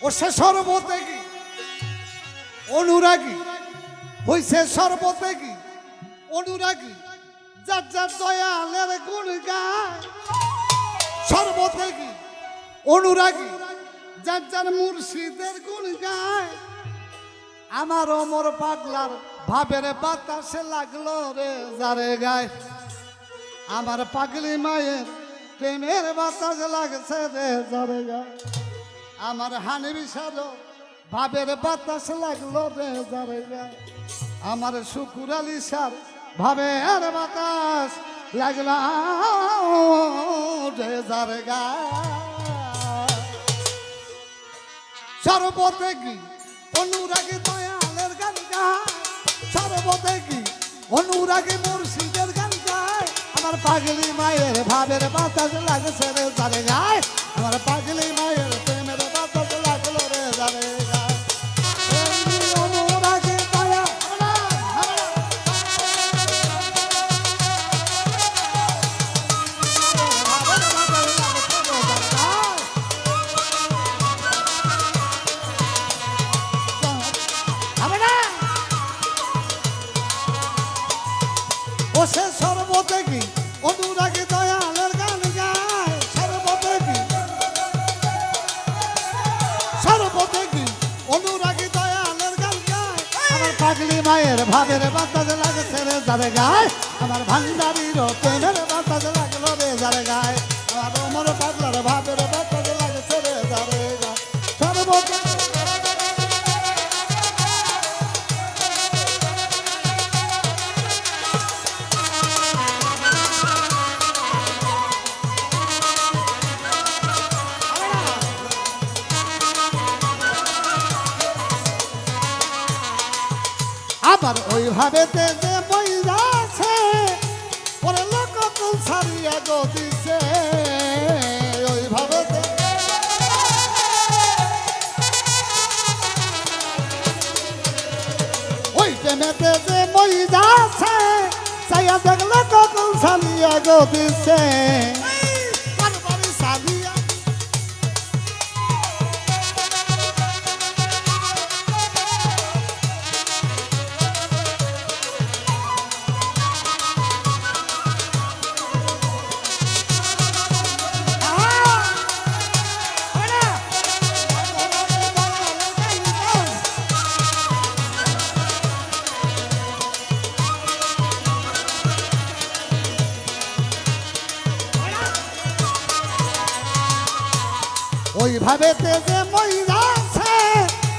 ও সে সর্বত্যাগী অনুরাগী হইছে সর্বত্যাগী অনুরাগী যার যার দয়ালের গুণ গায় সর্বত্যাগী অনুরাগী যার যার মুর্শিদের গুণ গায় আমার অমর পাগলার ভাবের বাতাসে লাগলো রে যারে গায় আমার পাগলি মায়ের প্রেমের বাতাস লাগছে রে যারে গায় আমার হানির সারো ভাবের বাতাস লাগলো রে যারে গায় আমার শুকুর আলী সার ভাবের বাতাস লাগলো রে যারে গায় সর্বত্যাগী অনুরাগী দয়ালের গান গায় সর্বত্যাগী অনুরাগী মুর্শিদের গান গায় আমার পাগলি মায়ের ভাবের বাতাস লাগছে রে যারে গায় আমার পাগলি মায়ের প্রেমের বাতাস লাগলো রে যারে গায় অনুরাগী দয়া ও সে সর্বত্যাগী অনুরাগী দয়ালের গান গায় সর্বত্যাগী অনুরাগী দয়ালের গান গায় আমার পাগলি মায়ের ভাবের বাতাস লাগছে রে যারে গায় আমার ভান্ডারির প্রেমের বাতাস লাগলো রে যারে গায় আমার অমর পাগলার ভাবের বাতাস লাগছে রে যারে গায় সর্বত্যাগী আবার ওইভাবে যে বই যাচ্ছে ওরে লোক কুল ছাড়িয়া গো দিছে ওইভাবে ওই টেমেতে যে বই যাচ্ছে চাইয়া দেখ লোক কুল ছাড়িয়া গো দিছে বারবারই ছাড়িয়া ওইভাবে যে মই যাচ্ছে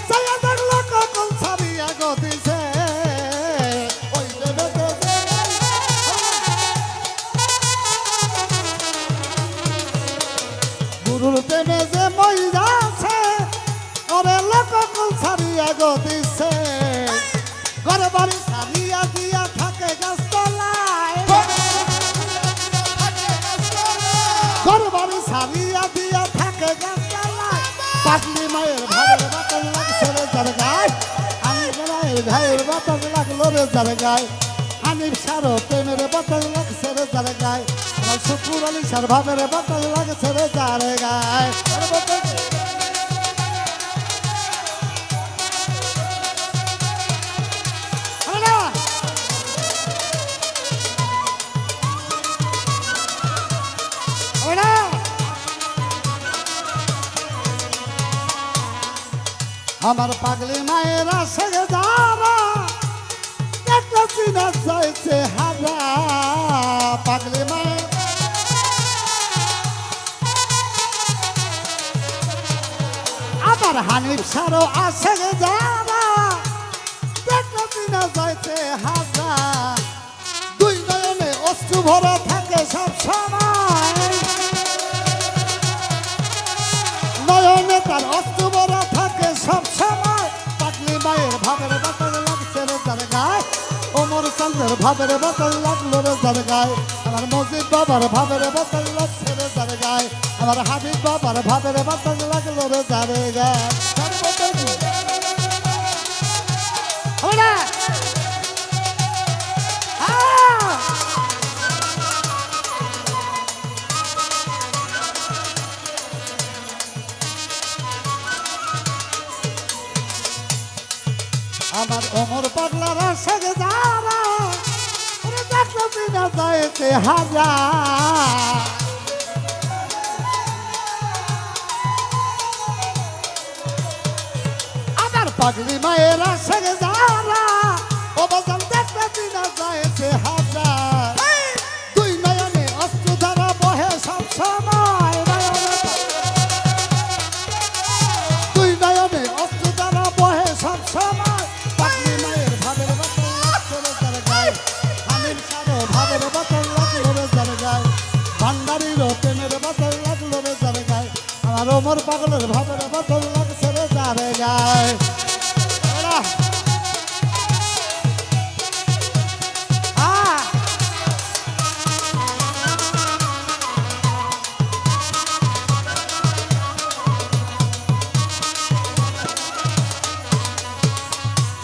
চাইয়া দেখলো কখন ছাড়িয়া গতিছে ওই গুরুর প্রেমে যে মই যাচ্ছে ওরে লোক কখন ছাড়িয়া গতিছে ঘরে বাড়ি ছাড়িয়া দিয়া থাকে গাছতলায় ঘরে বাড়ি ছাড়িয়া দিয়া থাকে গাছ পাগলি মায়ের ভাবের বাতাস লাগছে রে যারে গায় হানিফ মায়ের ঘায়ের বাতাস লাগলো রে যারে গায় হানিফ সারো প্রেমের বাতাস লাগছে রে যারে গায় আমার শুকুর আলী সার ভাবের বাতাস লাগছে রে যারে গায় আমার পাগলি মায়ের আসে যারা একটা চিনা চাইছে হারা পাগলি মায়ের আমার হানিফ সারও আসে যারা একটা চিনা চাইছে হারা দুই নয়নে অশ্রু ভরা থাকে সব সময় নয়নে তার অশ্রু ভরা থাকে সব সময় পাগলি মায়ের ভাবের বাতাস লাগছে রে যারে গায় ওমর চন্দ্রের ভাবের বাতাস লাগলো রে যারে গায় আমার মজিদ বাবার ভাবের বাতাস লাগছে রে যারে গায় আমার হাবিব বাবার ভাবের বাতাস লাগলো রে যারে গায় আমার ওমর পাগলার আশাকে যারা ওরে দেখলো দিনা যাইতে হাজার আমার পাগলি মায়ের আশাকে যারা ও বাজান দেখলো দিনা যাইতে হাজার দুই নয়নে অস্ত্র ধারা বহে সব সময় দুই নয়নে অস্ত্র ধারা বহে সব সময় পাগলি মায়ের ভাবের বাতল লাগলো তার গায়ে হানির সারো ভাবের বাতল লাগলো রে তার গায়ে ভান্ডারিরও প্রেমের বাতল লাগলো রে তার গায়ে আমার ওমর পাগলের ভাবের বাতল লাগছে রে তার গায়ে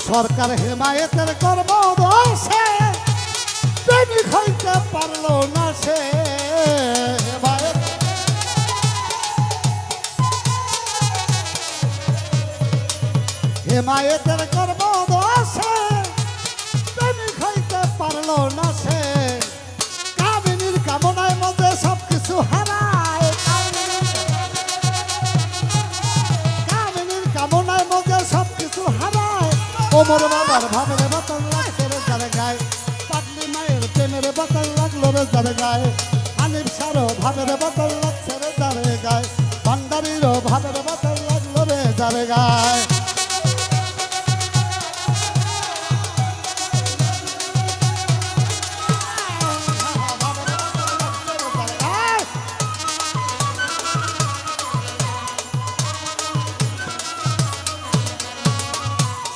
সরকার হেমায়েতের কর্ম দোষে প্রেমিক হইতে পারলো না সে হেমায়েতের কর্ম দোষে প্রেমিক হইতে পারলো না সে কামিনীর কামনায় মধ্যে সব কিছু হারায় কামিনীর কামনায় মধ্যে সব কিছু হারায় ওমর বাবার ভাবের বাতল লাগছে রে যার গায়ে পাগলি মায়ের প্রেমের বাতল লাগলো রে যার গায়ে হানিফ সারো ভাবের বাতল লাগছে রে যার গায়ে ভান্ডারিরও ভাবের বাতল লাগলো রে যার গায়ে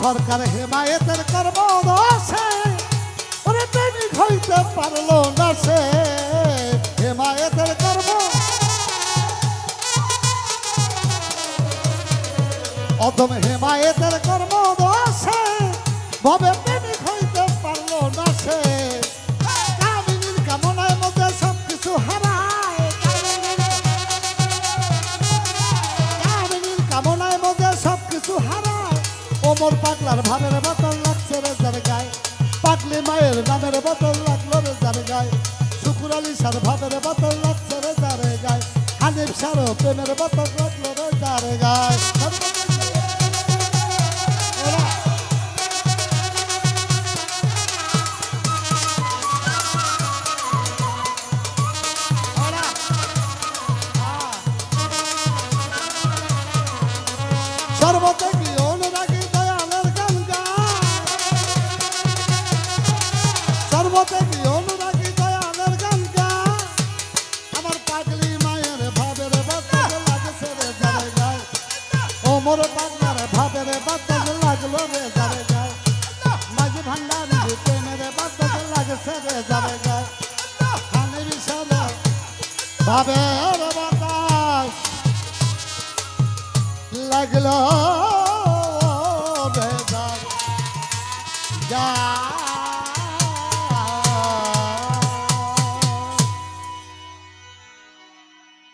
সরকার হেমায়েতের কর্ম দোষে ওরে প্রেমিক হইতে পারলো না সে হেমায়েতের কর্ম অদম হেমায়েতের কর্ম দোষে ভবে প্রেমিক হইতে পারলো না সে কামিনীর কামনায় মধ্যে সব কিছু হারায় কামিনীর কামনায় মধ্যে সব কিছু হারায় ওমর পাগলার ভাবের বাতল লাগছে রে যার গায়ে পাগলি মায়ের নামের বাতল লাগলো রে যার গায়ে শুকুর আলী সার ভাবের বাতল লাগছে রে যার গায়ে হানিফ সারও প্রেমের বাতল লাগলো রে যার গায়ে সর্বতে কি অনুরাগী দয়ালের গান গায় সর্বতে কি অনুরাগী দয়ালের গান গায় আমার পাগলি মায়ের ভাবের বাতল লাগছে রে যার গায়ে ওমর পাগলার ভাবের বাতল লাগলো রে যার গায়ে মাঝি ভান্ডারি প্রেমের বাতল লাগছে রে যার গায়ে হানির সারা ভাবের বাতাস লাগলো